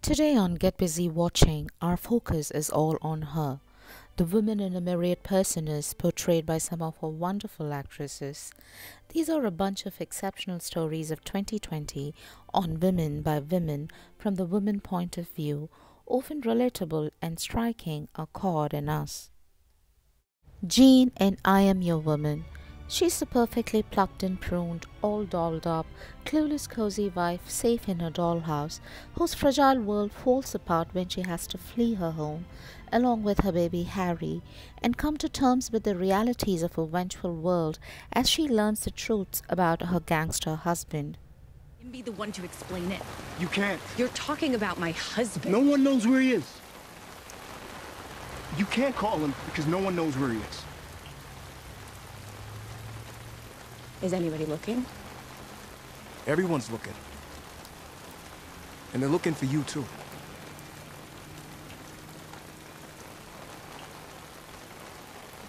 Today on Get Busy Watching, our focus is all on her. The woman in a myriad personas portrayed by some of our wonderful actresses. These are a bunch of exceptional stories of 2020 on women by women from the woman point of view, often relatable and striking a chord in us. Jean in I Am Your Woman. She's the perfectly plucked and pruned, all dolled up, clueless cozy wife safe in her dollhouse, whose fragile world falls apart when she has to flee her home, along with her baby Harry, and come to terms with the realities of a vengeful world as she learns the truths about her gangster husband. You can be the one to explain it. You can't. You're talking about my husband. No one knows where he is. You can't call him because no one knows where he is. Is anybody looking? Everyone's looking. And they're looking for you, too.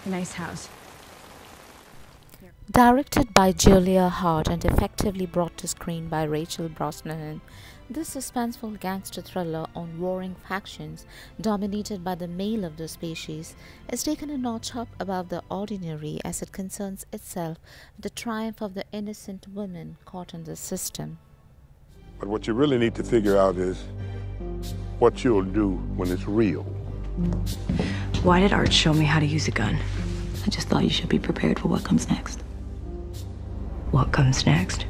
Nice house. Directed by Julia Hart and effectively brought to screen by Rachel Brosnahan, this suspenseful gangster thriller on warring factions dominated by the male of the species is taken a notch up above the ordinary as it concerns itself with the triumph of the innocent women caught in the system. But what you really need to figure out is what you'll do when it's real. Why did Art show me how to use a gun? I just thought you should be prepared for what comes next. What comes next?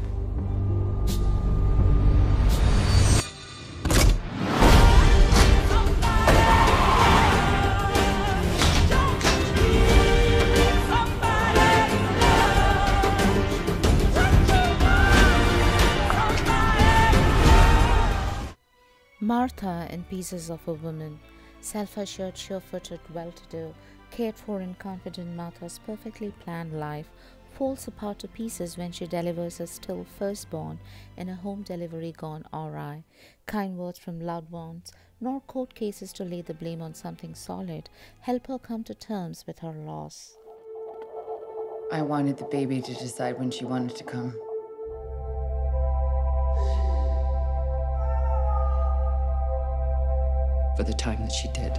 Martha in Pieces of a Woman. Self-assured, sure-footed, well-to-do, cared for and confident Martha's perfectly planned life falls apart to pieces when she delivers her still firstborn in a home delivery gone awry. Kind words from loved ones, nor court cases to lay the blame on something solid, help her come to terms with her loss. I wanted the baby to decide when she wanted to come. For the time that she did.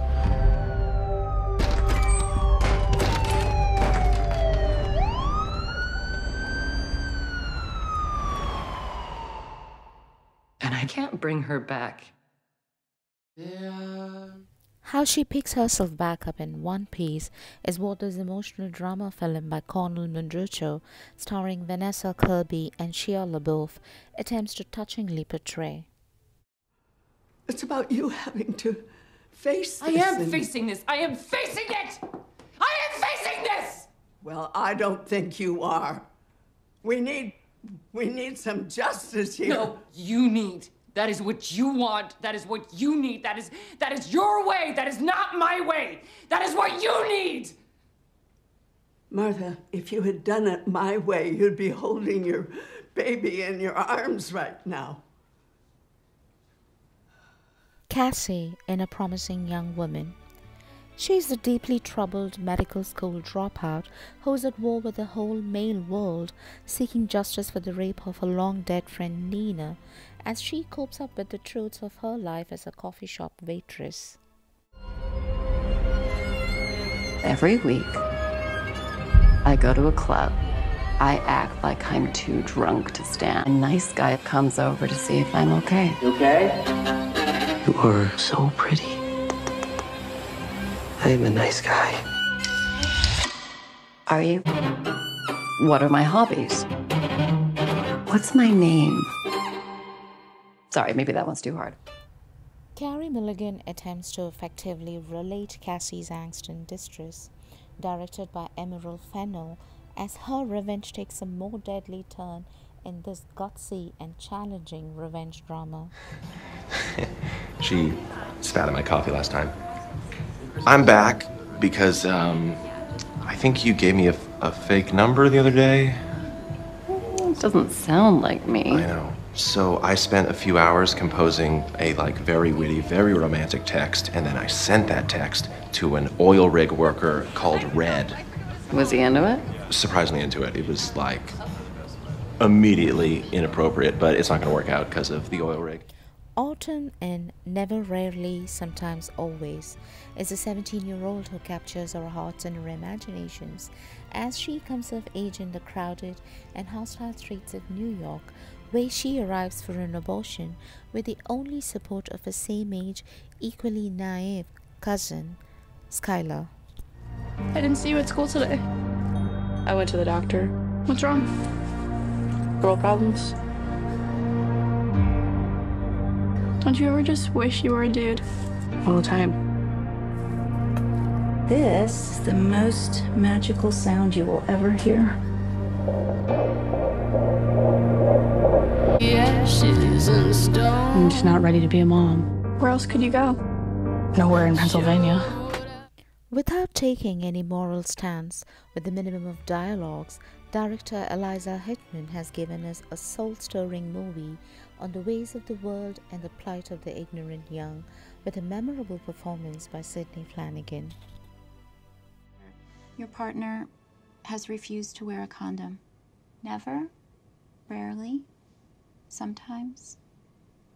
And I can't bring her back. How she picks herself back up in one piece is what this emotional drama film by Cornel Mundruccio, starring Vanessa Kirby and Shia LaBeouf, attempts to touchingly portray. It's about you having to face this. I am facing this. I am facing it! I am facing this! Well, I don't think you are. We need some justice here. No, you need. That is what you want. That is what you need. That is your way. That is not my way. That is what you need! Martha, if you had done it my way, you'd be holding your baby in your arms right now. Cassie in A Promising Young Woman. She is the deeply troubled medical school dropout who is at war with the whole male world, seeking justice for the rape of her long-dead friend Nina, as she copes up with the truths of her life as a coffee shop waitress. Every week, I go to a club. I act like I'm too drunk to stand. A nice guy comes over to see if I'm okay. You okay? You are so pretty. I am a nice guy. Are you? What are my hobbies? What's my name? Sorry, maybe that one's too hard. Carey Mulligan attempts to effectively relate Cassie's angst and distress, directed by Emerald Fennell, as her revenge takes a more deadly turn in this gutsy and challenging revenge drama. She spat in my coffee last time. I'm back because I think you gave me a fake number the other day. It doesn't sound like me. I know. So I spent a few hours composing a very witty, very romantic text, and then I sent that text to an oil rig worker called Red. Was he into it? Surprisingly into it. It was immediately inappropriate, but it's not going to work out because of the oil rig. Autumn in Never, Rarely, Sometimes, Always is a 17-year-old who captures our hearts and our imaginations as she comes of age in the crowded and hostile streets of New York, where she arrives for an abortion with the only support of a same-age, equally naive cousin, Skylar. I didn't see you at school today. I went to the doctor. What's wrong? Girl problems? Don't you ever just wish you were a dude? All the time. This is the most magical sound you will ever hear. I'm just not ready to be a mom. Where else could you go? Nowhere in Pennsylvania. Without taking any moral stance, with the minimum of dialogues, director Eliza Hittman has given us a soul-stirring movie on the ways of the world and the plight of the ignorant young, with a memorable performance by Sidney Flanagan. Your partner has refused to wear a condom. Never, rarely, sometimes,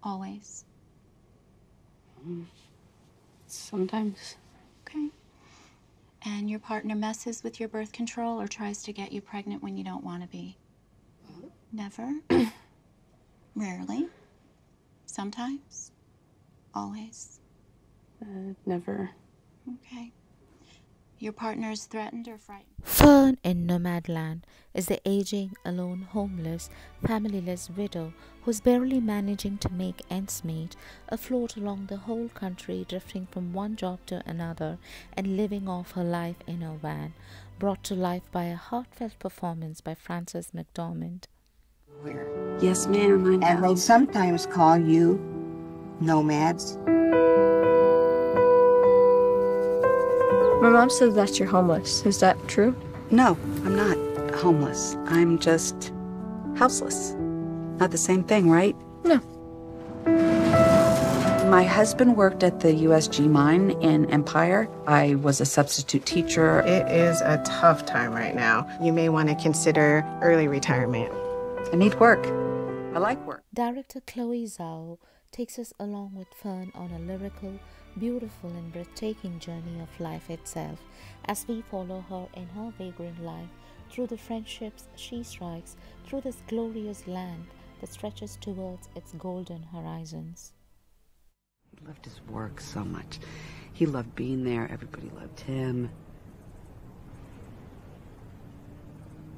always. Sometimes. Okay. And your partner messes with your birth control or tries to get you pregnant when you don't want to be. Never, rarely, sometimes, always. Never. Okay. Your partner is threatened or frightened. Fern in Nomadland is the aging, alone, homeless, familyless widow who's barely managing to make ends meet, afloat along the whole country, drifting from one job to another and living off her life in a van, brought to life by a heartfelt performance by Frances McDormand. Yes, ma'am, I know. And they sometimes call you nomads. My mom says that you're homeless. Is that true? No, I'm not homeless. I'm just houseless. Not the same thing, right? No. My husband worked at the USG mine in Empire. I was a substitute teacher. It is a tough time right now. You may want to consider early retirement. I need work. I like work. Director Chloe Zhao takes us along with Fern on a lyrical, beautiful and breathtaking journey of life itself as we follow her in her vagrant life through the friendships she strikes through this glorious land that stretches towards its golden horizons. He loved his work so much. He loved being there. Everybody loved him.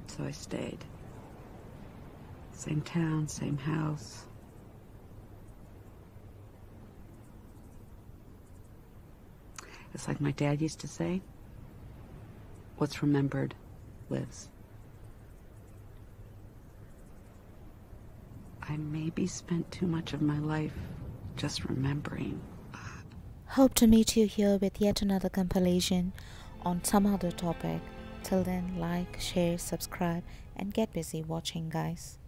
So I stayed. Same town, same house. It's like my dad used to say, what's remembered lives. I maybe spent too much of my life just remembering. Hope to meet you here with yet another compilation on some other topic. Till then, like, share, subscribe, and get busy watching, guys.